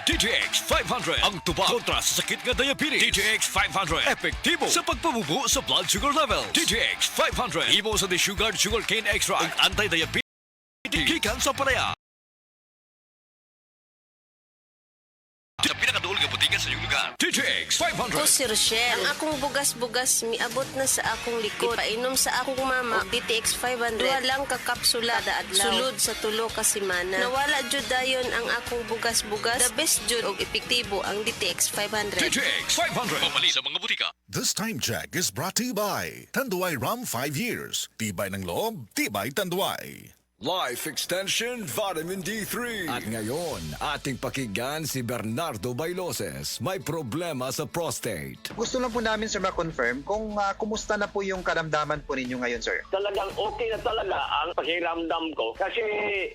DTX 500 ang tubag kontra sa sakit nga diabetes. DTX 500 epektibo sa pagpabubo sa blood sugar level. DTX 500 imo sa desugared sugarcane extract ug anti-diabetes gikan sa palaya. Sa pinakaduol nga butikan sa iyong lugar. DTX 500. Ako si Rochelle. Ang akong bugas-bugas miabot na sa akong likod. Painom sa akong mama og DTX 500. Duha lang ka kapsula kada adlaw. Sulod sa tulo ka semana. Nawala jud dayon ang akong bugas-bugas. The best jud og epektibo ang DTX 500. DTX 500. Pamali sa mga butika. This time check is brought to you by Tanduay Rum 5 Years. Tibay ng loob, tibay Tanduay. Life Extension Vitamin D3. At ngayon, ating pakinggan si Bernardo Bailoses. May problema sa prostate. Gusto lang po namin, sir, ma-confirm kung kumusta na po yung karamdaman po ninyo ngayon, sir. Talagang okay na talaga ang pakiramdam ko kasi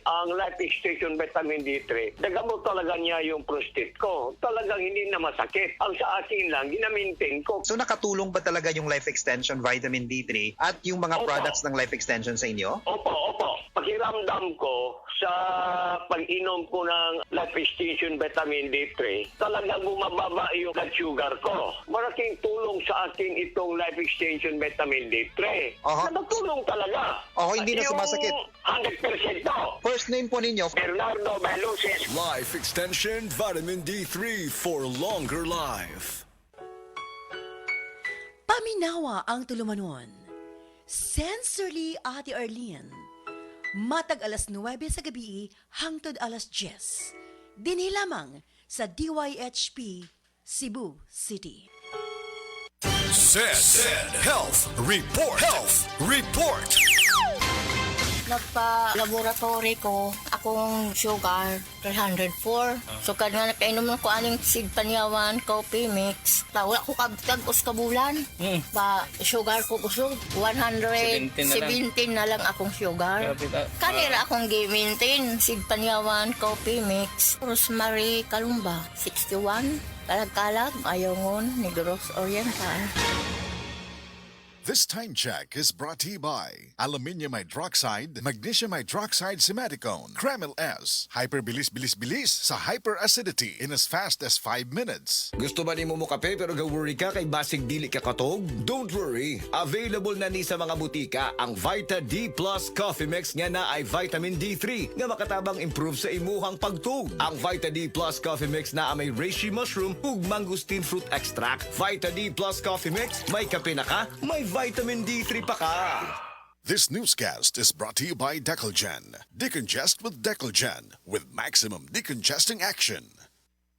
ang Life Extension Vitamin D3, nagamot talaga niya yung prostate ko. Talagang hindi na masakit. Ang sa akin lang, ginamintain ko. So nakatulong ba talaga yung Life Extension Vitamin D3 at yung mga Opo. products ng Life Extension sa inyo? Opo. Pakiramdam ko sa pag-inom ko ng Life Extension Vitamin D3, talagang bumababa yung blood sugar ko. Malaking tulong sa akin itong Life Extension Vitamin D3. Aha. Nakatulong talaga. Hindi na sumasakit. Yung 100% to. First name po ninyo? Bernardo Bailoses. Life Extension Vitamin D3 for longer life. Paminawa ang tulumanon. Sensorily Ate Arlene. Matag alas 9 sa gabi hangtod alas 10. Dinhi lamang sa DYHP Cebu City. Said Health Report. Health Report. Nagpa-laboratory ko, akong sugar, 304. So, kada nakainom ko aning seed panyawan, coffee mix. Wala ko kabutag-us kabulan. Ba, sugar ko kusog, 117 na lang akong sugar. Kanira akong gi-maintain, seed panyawan, coffee mix. Rosemary Kalumba, 61. Kalag-kalag, Ayongon, Negros Oriental. This time check is brought to you by Aluminium Hydroxide, Magnesium Hydroxide Simaticone, Kremil S, Hyperbilis-bilis-bilis sa hyperacidity in as fast as 5 minutes. Gusto ba ni mo kape pero ga-worry ka kay basig dili ka katog? Don't worry. Available na ni sa mga butika ang Vita D Plus Coffee Mix nga na ay vitamin D3 nga makatabang improve sa imuhang pagtug. Ang Vita D Plus Coffee Mix na may reishi mushroom ug mangosteen fruit extract. Vita D Plus Coffee Mix, may kape na ka, may vitamin D3 pa ka. This newscast is brought to you by Decolgen. Decongest with Decolgen with maximum decongesting action.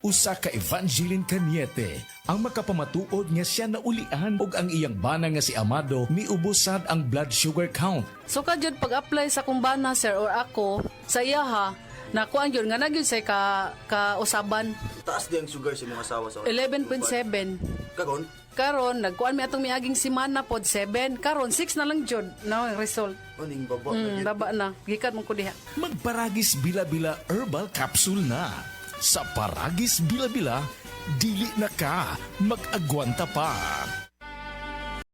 Usa ka Evangeline Cañete ang makapamatuod nga siya naulian og ang iyang bana nga si Amado miubusad ang blood sugar count. So kadyod pag-apply sa kumbana sir or ako sa iya ha, nakuan yun nga nagyon say ka usaban. Taas di ang sugar sa mga asawa sa 11.7. Karon nagkuan mi atong miaging semana pod 7. Karon 6 na lang jud na result. Aning baba Baba na. Gikan mo ko diha. Magparagis bila-bila herbal capsule na. Sa Paragis Bila-Bila, dili na ka mag-agwanta pa.